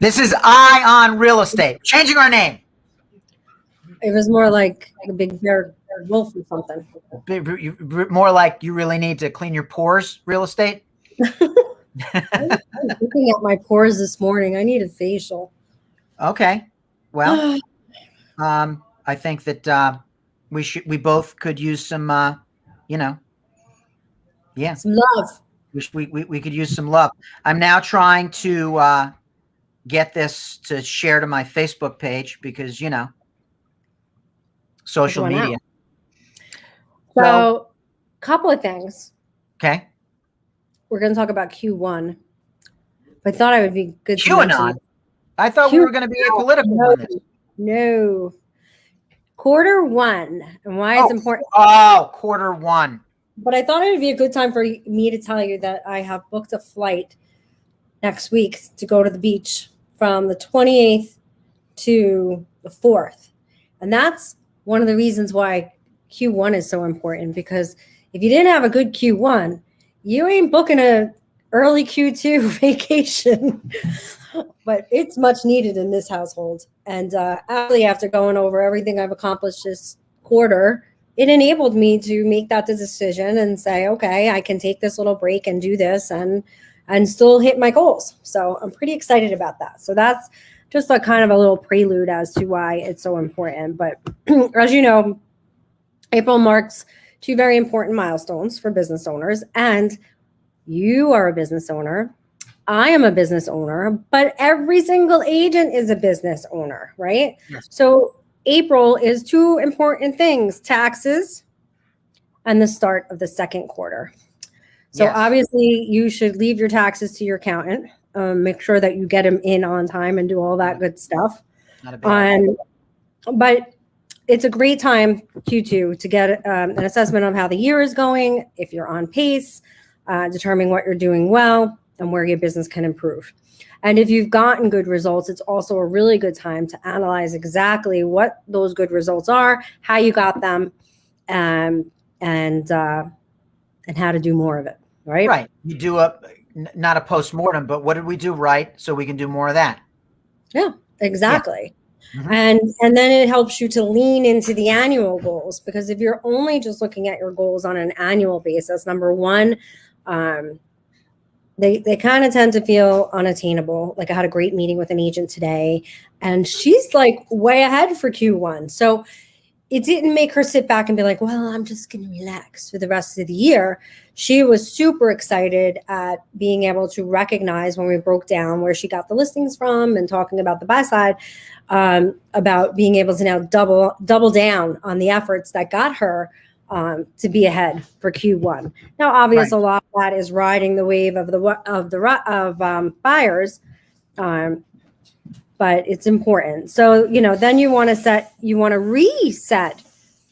This is Eye on Real Estate. Changing our name. It was more like a big bear wolf or something. More like you really need to clean your pores, real estate. I was looking at my pores this morning. I need a facial. Okay. Well, I think that we both could use some, some love. We could use some love. I'm now trying to get this to share to my Facebook page because, social media. So, couple of things. Okay. We're going to talk about Q1. I thought I would be good to mention. I thought we were going to be apolitical on this. No. Quarter one and why it's important. Oh, quarter one. But I thought it would be a good time for me to tell you that I have booked a flight next week to go to the beach from the 28th to the 4th. And that's one of the reasons why Q1 is so important, because if you didn't have a good Q1, you ain't booking a early Q2 vacation. But it's much needed in this household. And actually, after going over everything I've accomplished this quarter, it enabled me to make that decision and say, okay, I can take this little break and do this and still hit my goals. So I'm pretty excited about that. So that's just a kind of a little prelude as to why it's so important. But as you know, April marks two very important milestones for business owners. And you are a business owner. I am a business owner, but every single agent is a business owner, right? Yes. So April is two important things: taxes and the start of the second quarter. So obviously you should leave your taxes to your accountant. Make sure that you get them in on time and do all that good stuff. Not a bad but it's a great time, Q2, to get an assessment of how the year is going, if you're on pace, determine what you're doing well, and where your business can improve. And if you've gotten good results, it's also a really good time to analyze exactly what those good results are, how you got them, and how to do more of it, right? Right. You do not a postmortem, but what did we do right so we can do more of that? Yeah, exactly. Yeah. Mm-hmm. And then it helps you to lean into the annual goals, because if you're only just looking at your goals on an annual basis, number one, they kind of tend to feel unattainable. Like I had a great meeting with an agent today, and she's like way ahead for Q1. So it didn't make her sit back and be like, well, I'm just going to relax for the rest of the year. She was super excited at being able to recognize, when we broke down where she got the listings from and talking about the buy side, about being able to now double down on the efforts that got her to be ahead for Q1. Now, obviously, a lot of that is riding the wave of buyers, but it's important. So, then you want to reset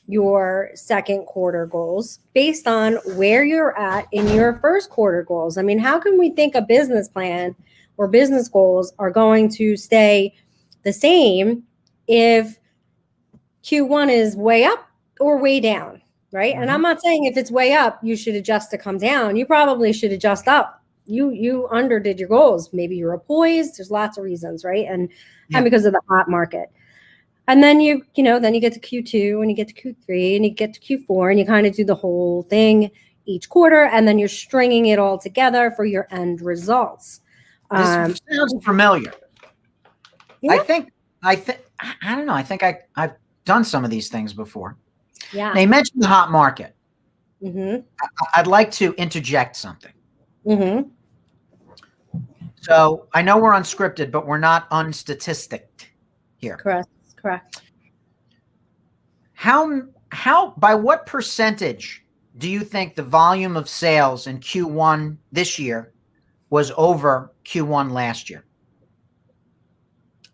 your second quarter goals based on where you're at in your first quarter goals. I mean, how can we think a business plan or business goals are going to stay the same if Q1 is way up or way down? Right. Mm-hmm. And I'm not saying if it's way up, you should adjust to come down. You probably should adjust up. You underdid your goals. Maybe you were poised. There's lots of reasons, right? And because of the hot market. And then you get to Q2 and you get to Q3 and you get to Q4 and you kind of do the whole thing each quarter, and then you're stringing it all together for your end results. This sounds familiar. Yeah. I don't know. I think I've done some of these things before. Yeah. They mentioned the hot market. Mm-hmm. I'd like to interject something. Mm-hmm. So I know we're unscripted, but we're not unstatisticked here. Correct. How by what percentage do you think the volume of sales in Q1 this year was over Q1 last year?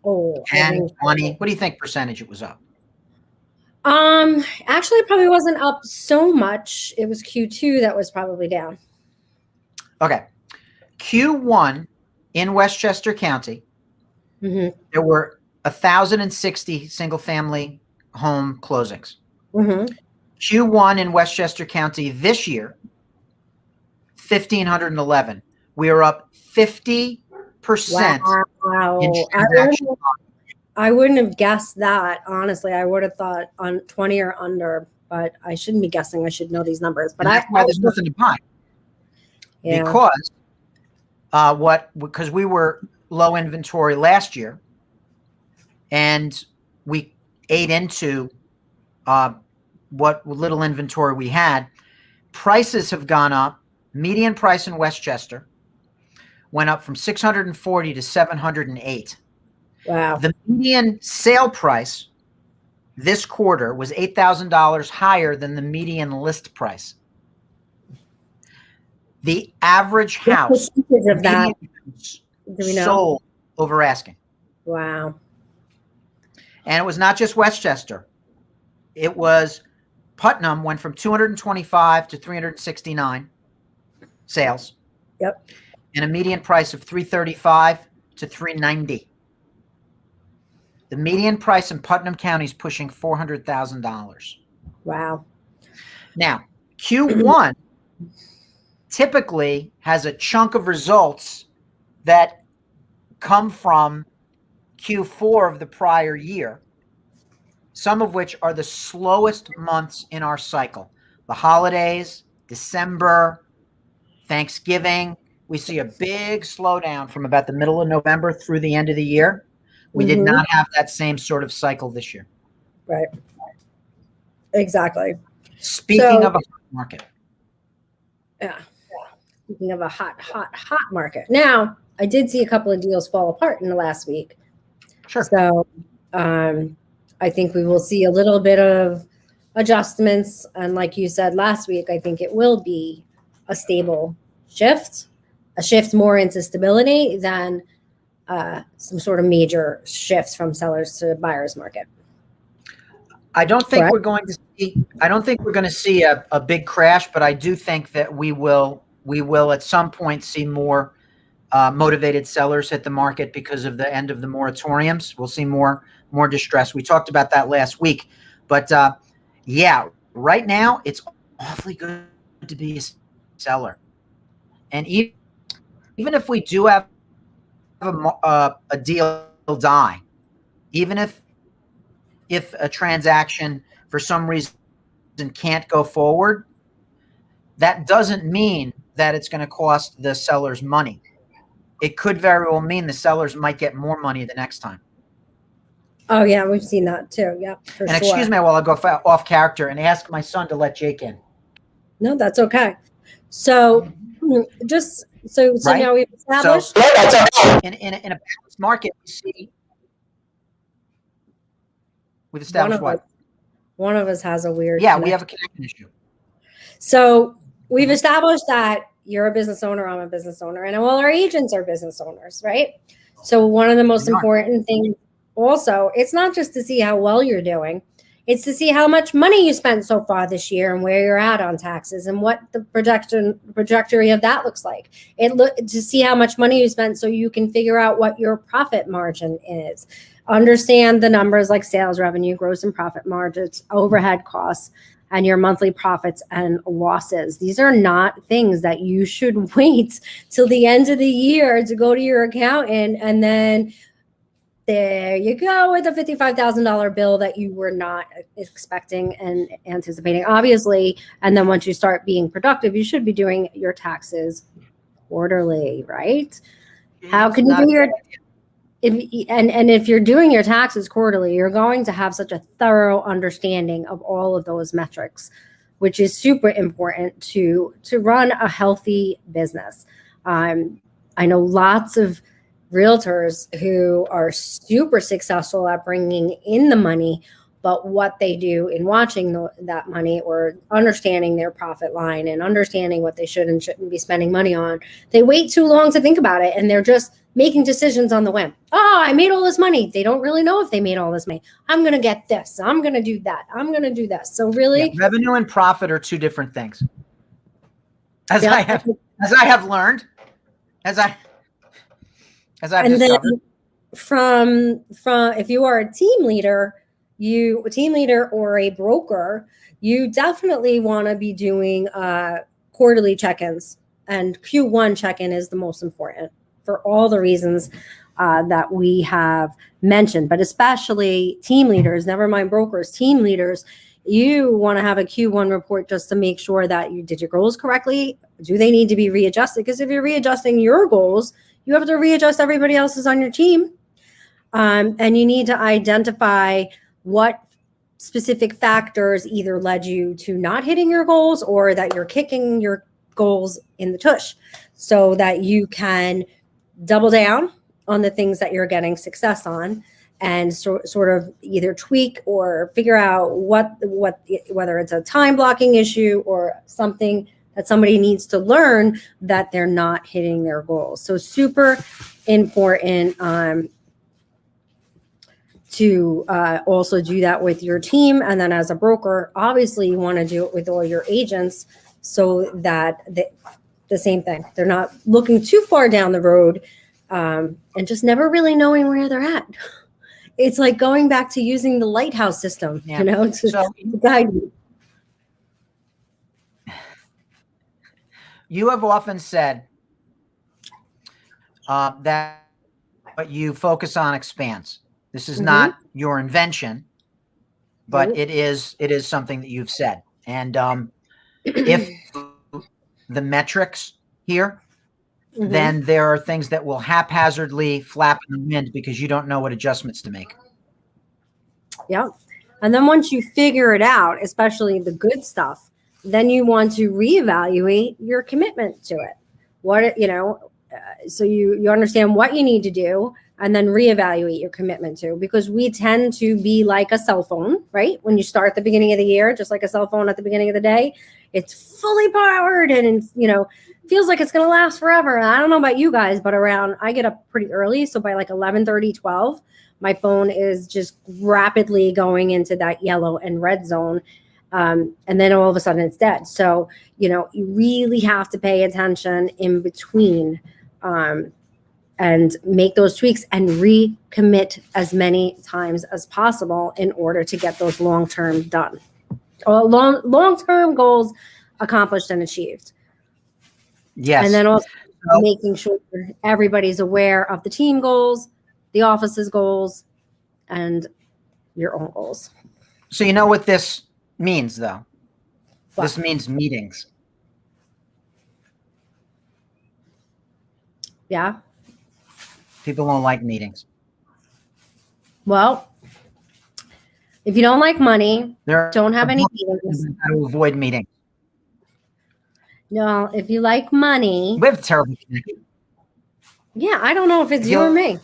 10, 20. What do you think percentage it was up? Actually, it probably wasn't up so much. It was Q2 that was probably down. Okay. Q1 in Westchester County, mm-hmm. there were 1,060 single-family home closings. Mm-hmm. Q1 in Westchester County this year, 1,511. We are up 50 Wow. in transaction. I wouldn't have guessed that. Honestly, I would have thought on 20 or under, but I shouldn't be guessing. I should know these numbers. But And that's why there's nothing to buy. Yeah. Because we were low inventory last year, and we ate into what little inventory we had. Prices have gone up. Median price in Westchester went up from 640 to 708. Wow. The median sale price this quarter was $8,000 higher than the median list price. The average house of that sold over asking. Wow. And it was not just Westchester. It was Putnam went from 225 to 369 sales. Yep. And a median price of 335 to 390. The median price in Putnam County is pushing $400,000. Wow. Now, Q1 typically has a chunk of results that come from Q4 of the prior year, some of which are the slowest months in our cycle. The holidays, December, Thanksgiving, we see a big slowdown from about the middle of November through the end of the year. We did not have that same sort of cycle this year. Right. Exactly. Speaking of a hot market. Yeah. Speaking of a hot market. Now, I did see a couple of deals fall apart in the last week. Sure. So I think we will see a little bit of adjustments. And like you said last week, I think it will be a stable shift, a shift more into stability than some sort of major shifts from sellers to buyers market. I don't think we're going to see a big crash, but I do think that we will at some point see more motivated sellers hit the market because of the end of the moratoriums. We'll see more distress. We talked about that last week, but yeah, right now it's awfully good to be a seller. And even if we do have a deal die, even if a transaction for some reason can't go forward, that doesn't mean that it's going to cost the sellers money. It could very well mean the sellers might get more money the next time. Oh yeah, we've seen that too. Yeah, for and sure. Excuse me while I go off character and ask my son to let Jake in. No, that's okay. So just so right? Now we've established in a balanced market, we've established one of us has a weird connection. We have a connection issue. So we've established that you're a business owner, I'm a business owner, and all our agents are business owners, right? So one of the most important things also, it's not just to see how well you're doing, it's to see how much money you spent so far this year and where you're at on taxes and what the trajectory of that looks like. To see how much money you spent so you can figure out what your profit margin is. Understand the numbers like sales revenue, gross and profit margins, overhead costs, and your monthly profits and losses. These are not things that you should wait till the end of the year to go to your accountant and then there you go with a $55,000 bill that you were not expecting and anticipating, obviously. And then once you start being productive, you should be doing your taxes quarterly, right? How can you do your if you're doing your taxes quarterly, you're going to have such a thorough understanding of all of those metrics, which is super important to run a healthy business. I know lots of realtors who are super successful at bringing in the money, but what they do in watching that money or understanding their profit line and understanding what they should and shouldn't be spending money on, they wait too long to think about it and they're just making decisions on the whim. Oh, I made all this money. They don't really know if they made all this money. I'm going to get this. I'm going to do that. I'm going to do this. So really, revenue and profit are two different things. As I have learned, as I've discovered. From if you are a team leader or a broker, you definitely want to be doing quarterly check-ins, and Q1 check-in is the most important for all the reasons that we have mentioned, but especially team leaders, never mind brokers, team leaders, you want to have a Q1 report just to make sure that you did your goals correctly. Do they need to be readjusted? Because if you're readjusting your goals, you have to readjust everybody else's on your team. And you need to identify what specific factors either led you to not hitting your goals or that you're kicking your goals in the tush, so that you can double down on the things that you're getting success on, and sort of either tweak or figure out whether it's a time blocking issue or something that somebody needs to learn that they're not hitting their goals. So super important to also do that with your team. And then as a broker, obviously you want to do it with all your agents, so that the same thing, they're not looking too far down the road and just never really knowing where they're at. It's like going back to using the lighthouse system, to guide you. You have often said that you focus on expanse. This is not your invention, but it is something that you've said. And if the metrics here, then there are things that will haphazardly flap in the wind because you don't know what adjustments to make. Yeah. And then once you figure it out, especially the good stuff, then you want to reevaluate your commitment to it. So you understand what you need to do, and then reevaluate your commitment to, because we tend to be like a cell phone, right? When you start at the beginning of the year, just like a cell phone at the beginning of the day, it's fully powered and, feels like it's going to last forever. And I don't know about you guys, but I get up pretty early. So by like 11:30, 12, my phone is just rapidly going into that yellow and red zone. And then all of a sudden it's dead. So, you really have to pay attention in between and make those tweaks and recommit as many times as possible in order to get those long-term done. Or long-term goals accomplished and achieved. Yes. And then also making sure everybody's aware of the team goals, the office's goals, and your own goals. So you know what this means, though? What? This means meetings. Yeah. People don't like meetings. Well, if you don't like money, don't have any meetings. How to avoid meetings. No, if you like money. We have terrible connection. Yeah, I don't know if it's you or me.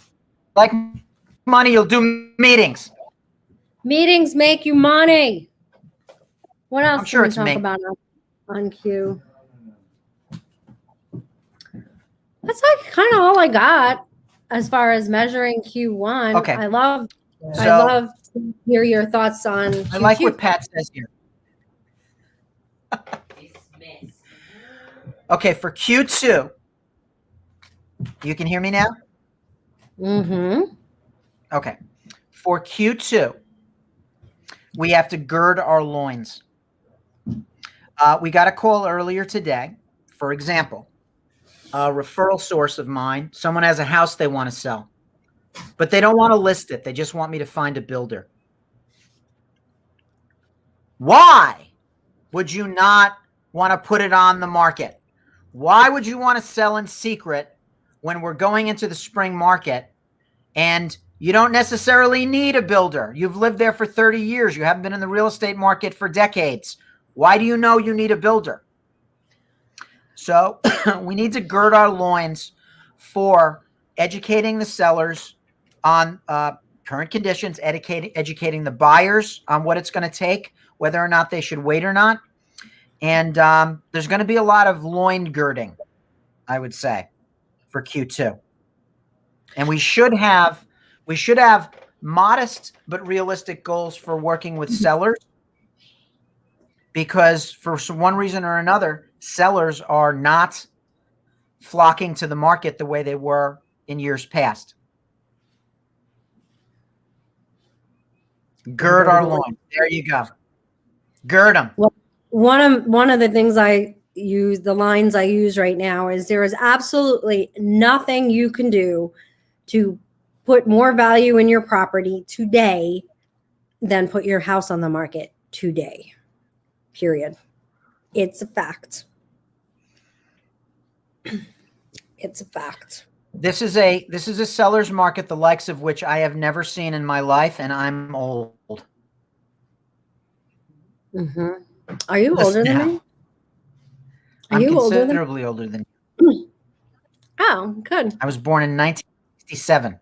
Like money, you'll do meetings. Meetings make you money. What else can we talk about on Q? That's like kind of all I got as far as measuring Q1. Okay. I love to hear your thoughts on Q2. I like what Pat says here. Okay, for Q2, you can hear me now? Mm-hmm. Okay. For Q2, we have to gird our loins. We got a call earlier today. For example, a referral source of mine, someone has a house they want to sell, but they don't want to list it. They just want me to find a builder. Why would you not want to put it on the market? Why would you want to sell in secret when we're going into the spring market and you don't necessarily need a builder? You've lived there for 30 years. You haven't been in the real estate market for decades. Why do you know you need a builder? So we need to gird our loins for educating the sellers on current conditions, educating the buyers on what it's going to take, whether or not they should wait or not. And there's going to be a lot of loin girding, I would say, for Q2. And we should have modest but realistic goals for working with sellers, because for one reason or another, sellers are not flocking to the market the way they were in years past. Gird our loins. There you go. Gird them. Well, one of the things I use the lines I use right now is there is absolutely nothing you can do to put more value in your property today than put your house on the market today. Period. It's a fact. It's a fact. This is a seller's market, the likes of which I have never seen in my life, and I'm old. Mm-hmm. Are you older than me? I'm considerably older than you. Oh, good. I was born in 1967.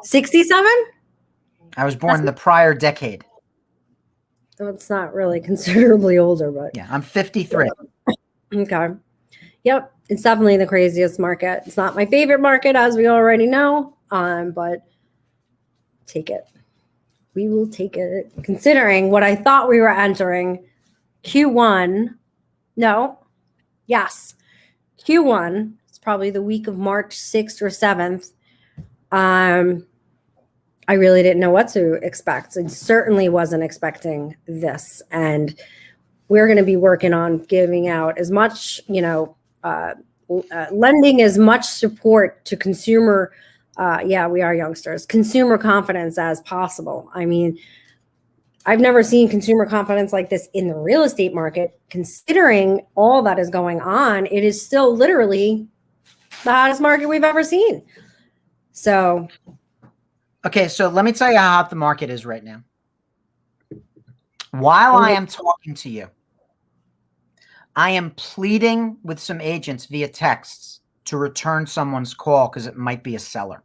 67? I was born in the prior decade. So it's not really considerably older, but yeah, I'm 53. Okay. Yep, it's definitely the craziest market. It's not my favorite market, as we already know, but take it. We will take it. Considering what I thought we were entering, Q1. No. Yes. Q1. It's probably the week of March 6th or 7th. I really didn't know what to expect. I certainly wasn't expecting this. And we're going to be working on giving out as much, lending as much support to consumer, we are youngsters, consumer confidence as possible. I mean, I've never seen consumer confidence like this in the real estate market. Considering all that is going on, it is still literally the hottest market we've ever seen. So, okay, so let me tell you how hot the market is right now. While I am talking to you, I am pleading with some agents via texts to return someone's call because it might be a seller.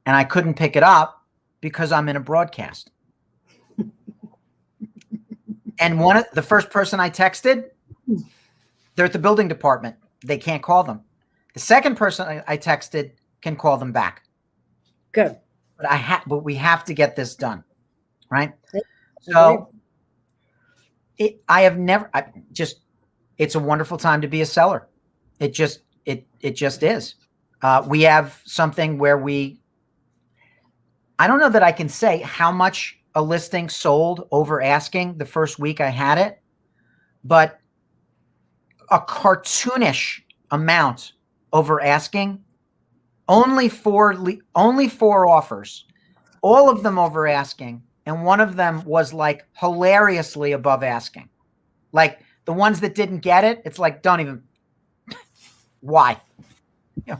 And I couldn't pick it up because I'm in a broadcast. And the first person I texted, they're at the building department. They can't call them. The second person I texted can call them back. Good. But we have to get this done, right? So it's a wonderful time to be a seller. It just is. We have something where I don't know that I can say how much a listing sold over asking the first week I had it, but a cartoonish amount over asking. Only four offers, all of them over asking, and one of them was like hilariously above asking. Like the ones that didn't get it, it's like, don't even. Why? You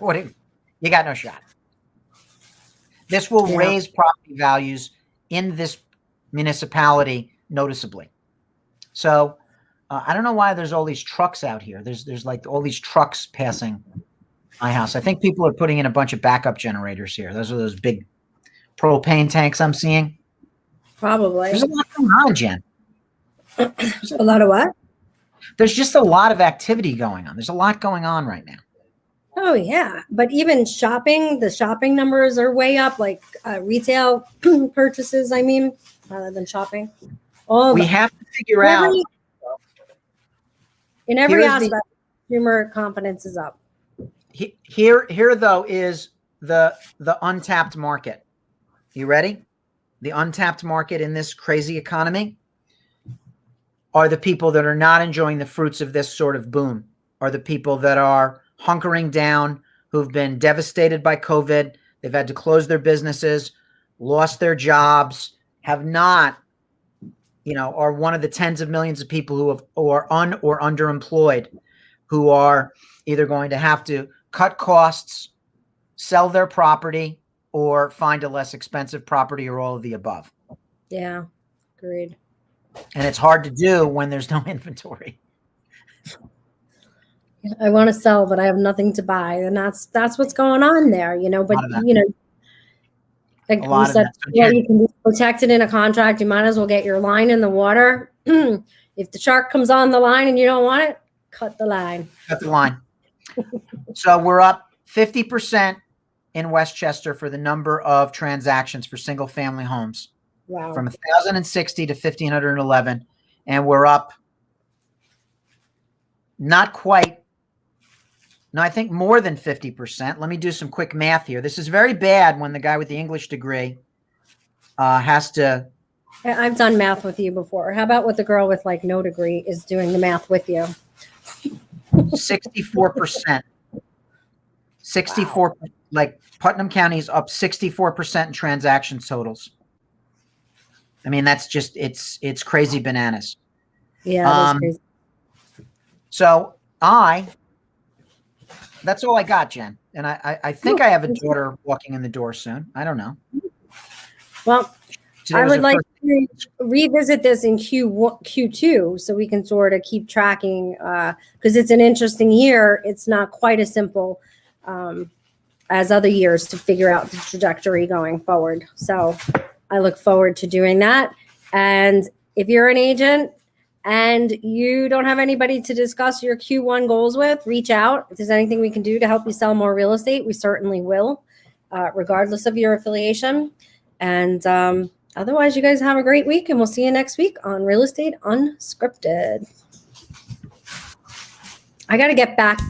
got no shot. This will raise property values in this municipality noticeably. So I don't know why there's all these trucks out here. There's like all these trucks passing my house. I think people are putting in a bunch of backup generators here. Those are those big propane tanks I'm seeing. Probably. There's a lot going on, Jen. A lot of what? There's just a lot of activity going on. There's a lot going on right now. Oh, yeah. But even shopping, the shopping numbers are way up, like retail purchases, I mean, rather than shopping. We have to figure out. In every aspect, consumer confidence is up. Here though is the untapped market. You ready? The untapped market in this crazy economy are the people that are not enjoying the fruits of this sort of boom, are the people that are hunkering down, who've been devastated by COVID. They've had to close their businesses, lost their jobs, have not, are one of the tens of millions of people who are or underemployed, who are either going to have to cut costs, sell their property, or find a less expensive property, or all of the above. Yeah, agreed. And it's hard to do when there's no inventory. I want to sell, but I have nothing to buy, and that's what's going on there, But like we said, you can be protected in a contract. You might as well get your line in the water. If the shark comes on the line and you don't want it, cut the line. Cut the line. So we're up 50% in Westchester for the number of transactions for single family homes. Wow. From 1,060 to 1,511. And we're up not quite. No, I think more than 50%. Let me do some quick math here. This is very bad when the guy with the English degree has to. I've done math with you before. How about with the girl with like no degree is doing the math with you? 64%. 64, like Putnam County is up 64% in transaction totals. I mean, that's just, it's crazy bananas. Yeah, that's crazy. So that's all I got, Jen. And I think I have a daughter walking in the door soon. I don't know. Well, I would like to revisit this in Q2 so we can sort of keep tracking because it's an interesting year. It's not quite as simple as other years to figure out the trajectory going forward. So I look forward to doing that. And if you're an agent and you don't have anybody to discuss your Q1 goals with, reach out. If there's anything we can do to help you sell more real estate, we certainly will, regardless of your affiliation. And otherwise, you guys have a great week, and we'll see you next week on Real Estate Unscripted. I got to get back